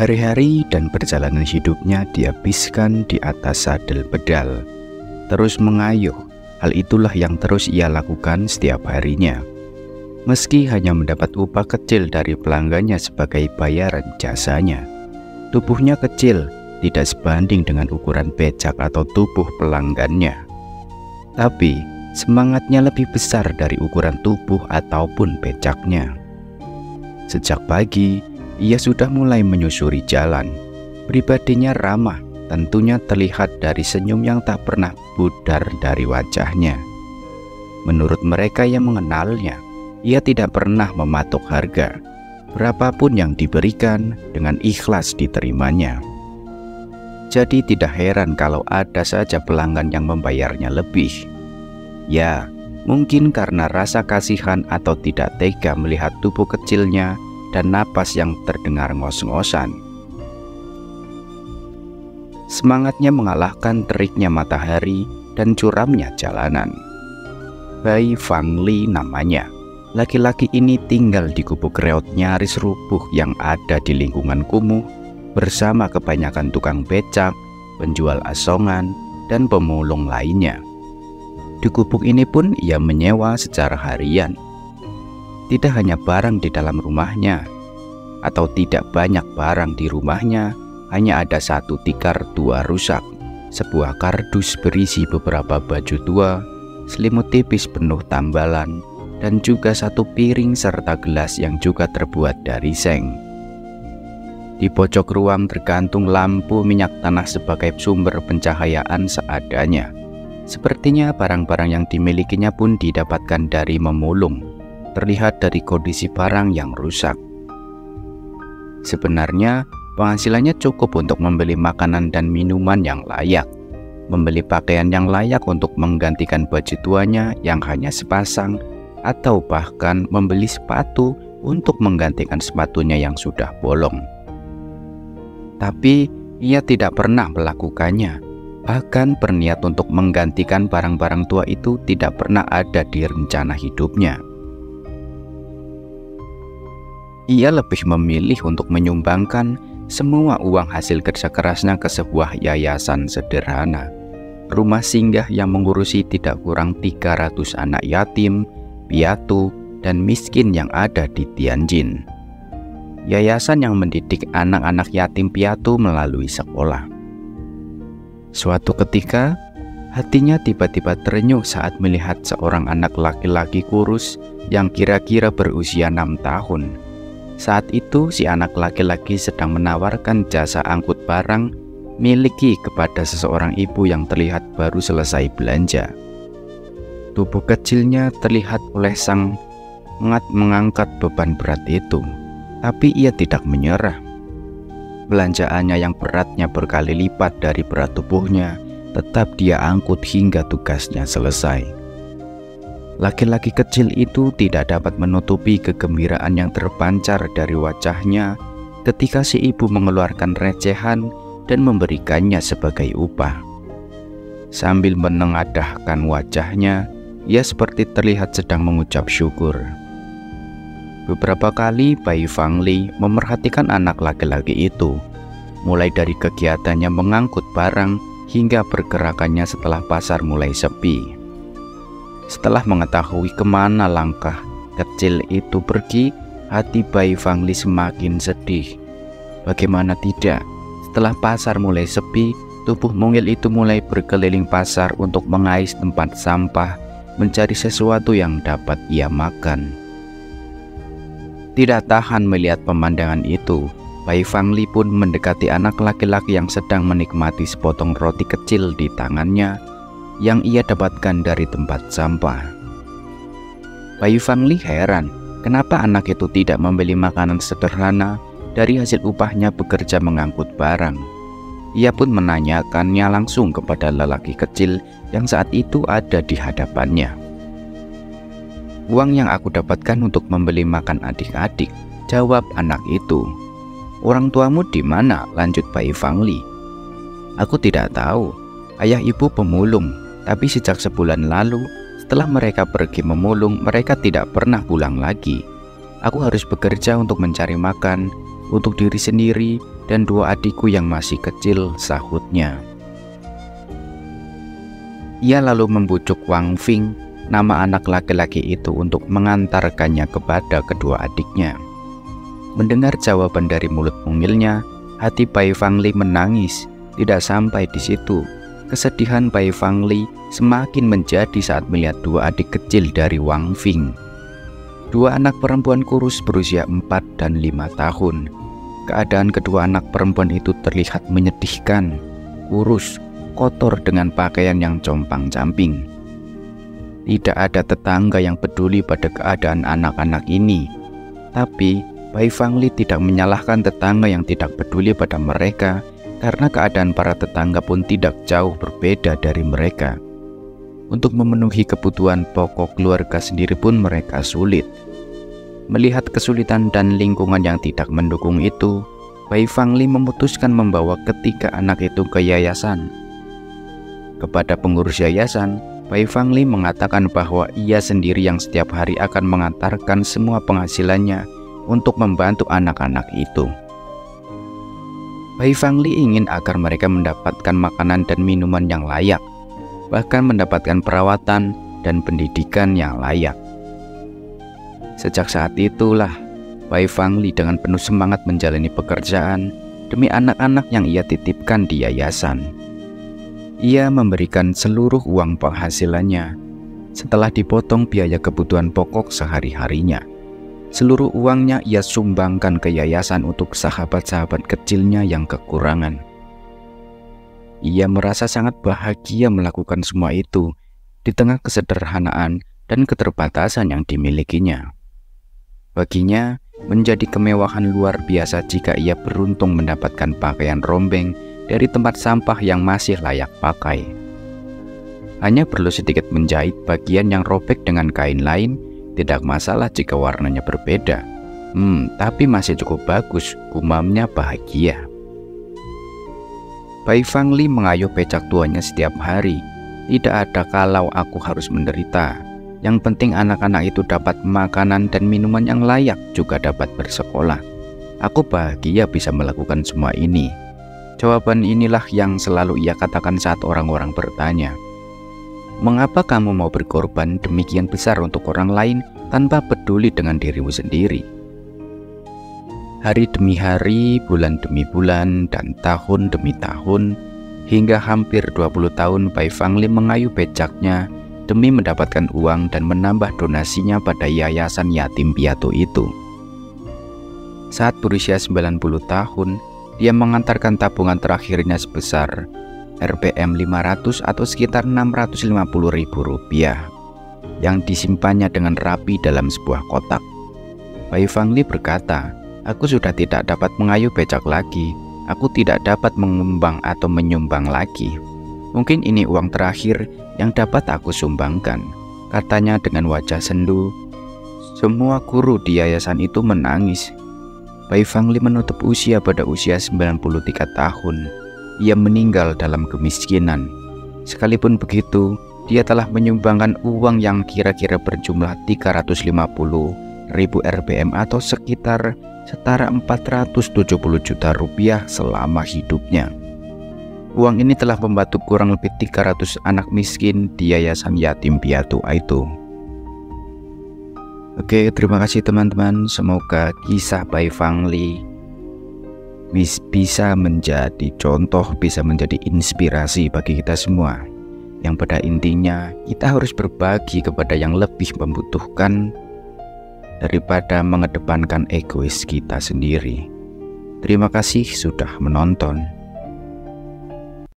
Hari-hari dan perjalanan hidupnya dihabiskan di atas sadel pedal, terus mengayuh. Hal itulah yang terus ia lakukan setiap harinya. Meski hanya mendapat upah kecil dari pelanggannya sebagai bayaran jasanya, tubuhnya kecil, tidak sebanding dengan ukuran becak atau tubuh pelanggannya. Tapi semangatnya lebih besar dari ukuran tubuh ataupun becaknya. Sejak pagi, ia sudah mulai menyusuri jalan. Pribadinya ramah, tentunya terlihat dari senyum yang tak pernah pudar dari wajahnya. Menurut mereka yang mengenalnya, ia tidak pernah mematok harga. Berapapun yang diberikan, dengan ikhlas diterimanya. Jadi tidak heran kalau ada saja pelanggan yang membayarnya lebih. Ya, mungkin karena rasa kasihan atau tidak tega melihat tubuh kecilnya dan napas yang terdengar ngos-ngosan. Semangatnya mengalahkan teriknya matahari dan curamnya jalanan. Bai Fangli namanya. Laki-laki ini tinggal di gubuk reot nyaris rubuh yang ada di lingkungan kumuh bersama kebanyakan tukang becak, penjual asongan, dan pemulung lainnya. Di gubuk ini pun ia menyewa secara harian. Tidak hanya barang di dalam rumahnya, atau tidak banyak barang di rumahnya, hanya ada satu tikar tua rusak, sebuah kardus berisi beberapa baju tua, selimut tipis penuh tambalan, dan juga satu piring serta gelas yang juga terbuat dari seng. Di pojok ruang tergantung lampu minyak tanah sebagai sumber pencahayaan seadanya. Sepertinya barang-barang yang dimilikinya pun didapatkan dari memulung. Terlihat dari kondisi barang yang rusak. Sebenarnya penghasilannya cukup untuk membeli makanan dan minuman yang layak, membeli pakaian yang layak untuk menggantikan baju tuanya yang hanya sepasang, atau bahkan membeli sepatu untuk menggantikan sepatunya yang sudah bolong. Tapi ia tidak pernah melakukannya. Bahkan berniat untuk menggantikan barang-barang tua itu tidak pernah ada di rencana hidupnya. Ia lebih memilih untuk menyumbangkan semua uang hasil kerja kerasnya ke sebuah yayasan sederhana, rumah singgah yang mengurusi tidak kurang 300 anak yatim, piatu, dan miskin yang ada di Tianjin. Yayasan yang mendidik anak-anak yatim piatu melalui sekolah. Suatu ketika, hatinya tiba-tiba terenyuh saat melihat seorang anak laki-laki kurus yang kira-kira berusia 6 tahun. Saat itu si anak laki-laki sedang menawarkan jasa angkut barang miliki kepada seseorang ibu yang terlihat baru selesai belanja. Tubuh kecilnya terlihat oleh sang mengangkat beban berat itu, tapi ia tidak menyerah. Belanjaannya yang beratnya berkali lipat dari berat tubuhnya tetap dia angkut hingga tugasnya selesai. Laki-laki kecil itu tidak dapat menutupi kegembiraan yang terpancar dari wajahnya ketika si ibu mengeluarkan recehan dan memberikannya sebagai upah. Sambil menengadahkan wajahnya, ia seperti terlihat sedang mengucap syukur. Beberapa kali Bai Fangli memerhatikan anak laki-laki itu, mulai dari kegiatannya mengangkut barang hingga pergerakannya setelah pasar mulai sepi. Setelah mengetahui kemana langkah kecil itu pergi, hati Bai Fangli semakin sedih. Bagaimana tidak, setelah pasar mulai sepi, tubuh mungil itu mulai berkeliling pasar untuk mengais tempat sampah, mencari sesuatu yang dapat ia makan. Tidak tahan melihat pemandangan itu, Bai Fangli pun mendekati anak laki-laki yang sedang menikmati sepotong roti kecil di tangannya yang ia dapatkan dari tempat sampah. Bai Fangli heran, kenapa anak itu tidak membeli makanan sederhana dari hasil upahnya bekerja mengangkut barang. Ia pun menanyakannya langsung kepada lelaki kecil yang saat itu ada di hadapannya. "Uang yang aku dapatkan untuk membeli makan adik-adik," jawab anak itu. "Orang tuamu di mana?" lanjut Bai Fangli. "Aku tidak tahu. Ayah ibu pemulung. Tapi sejak sebulan lalu, setelah mereka pergi memulung, mereka tidak pernah pulang lagi. Aku harus bekerja untuk mencari makan, untuk diri sendiri, dan 2 adikku yang masih kecil, sahutnya. Ia lalu membujuk Wang Fing, nama anak laki-laki itu, untuk mengantarkannya kepada kedua adiknya. Mendengar jawaban dari mulut mungilnya, hati Bai Fangli menangis. Tidak sampai di situ, kesedihan Bai Fangli semakin menjadi saat melihat 2 adik kecil dari Wang Fing. 2 anak perempuan kurus berusia 4 dan 5 tahun. Keadaan kedua anak perempuan itu terlihat menyedihkan, kurus, kotor dengan pakaian yang compang-camping. Tidak ada tetangga yang peduli pada keadaan anak-anak ini. Tapi Bai Fangli tidak menyalahkan tetangga yang tidak peduli pada mereka, karena keadaan para tetangga pun tidak jauh berbeda dari mereka. Untuk memenuhi kebutuhan pokok keluarga sendiri pun mereka sulit. Melihat kesulitan dan lingkungan yang tidak mendukung itu, Bai Fangli memutuskan membawa ketiga anak itu ke yayasan. Kepada pengurus yayasan, Bai Fangli mengatakan bahwa ia sendiri yang setiap hari akan mengantarkan semua penghasilannya untuk membantu anak-anak itu. Bai Fangli ingin agar mereka mendapatkan makanan dan minuman yang layak, bahkan mendapatkan perawatan dan pendidikan yang layak. Sejak saat itulah, Bai Fangli dengan penuh semangat menjalani pekerjaan demi anak-anak yang ia titipkan di yayasan. Ia memberikan seluruh uang penghasilannya setelah dipotong biaya kebutuhan pokok sehari-harinya. Seluruh uangnya ia sumbangkan ke yayasan untuk sahabat-sahabat kecilnya yang kekurangan. Ia merasa sangat bahagia melakukan semua itu di tengah kesederhanaan dan keterbatasan yang dimilikinya. Baginya, menjadi kemewahan luar biasa jika ia beruntung mendapatkan pakaian rombeng dari tempat sampah yang masih layak pakai. Hanya perlu sedikit menjahit bagian yang robek dengan kain lain, tidak masalah jika warnanya berbeda. Tapi masih cukup bagus, gumamnya bahagia. Bai Fangli mengayuh becak tuanya setiap hari. Tidak ada kalau aku harus menderita. Yang penting anak-anak itu dapat makanan dan minuman yang layak, juga dapat bersekolah. Aku bahagia bisa melakukan semua ini. Jawaban inilah yang selalu ia katakan saat orang-orang bertanya, "Mengapa kamu mau berkorban demikian besar untuk orang lain tanpa peduli dengan dirimu sendiri?" Hari demi hari, bulan demi bulan, dan tahun demi tahun, hingga hampir 20 tahun Bai Fangli mengayuh becaknya demi mendapatkan uang dan menambah donasinya pada yayasan yatim piatu itu. Saat berusia 90 tahun, dia mengantarkan tabungan terakhirnya sebesar Rp 500 atau sekitar Rp650.000 yang disimpannya dengan rapi dalam sebuah kotak. Bai Fangli berkata, "Aku sudah tidak dapat mengayuh becak lagi. Aku tidak dapat mengembang atau menyumbang lagi. Mungkin ini uang terakhir yang dapat aku sumbangkan," katanya dengan wajah sendu. Semua guru di yayasan itu menangis. Bai Fangli menutup usia pada usia 93 tahun. Ia meninggal dalam kemiskinan. Sekalipun begitu, dia telah menyumbangkan uang yang kira-kira berjumlah 350.000 RPM atau sekitar setara 470 juta rupiah selama hidupnya. Uang ini telah membantu kurang lebih 300 anak miskin di yayasan yatim piatu itu. Oke, terima kasih teman-teman. Semoga kisah Bai Fangli bisa menjadi contoh, bisa menjadi inspirasi bagi kita semua. Yang pada intinya kita harus berbagi kepada yang lebih membutuhkan daripada mengedepankan egois kita sendiri. Terima kasih sudah menonton.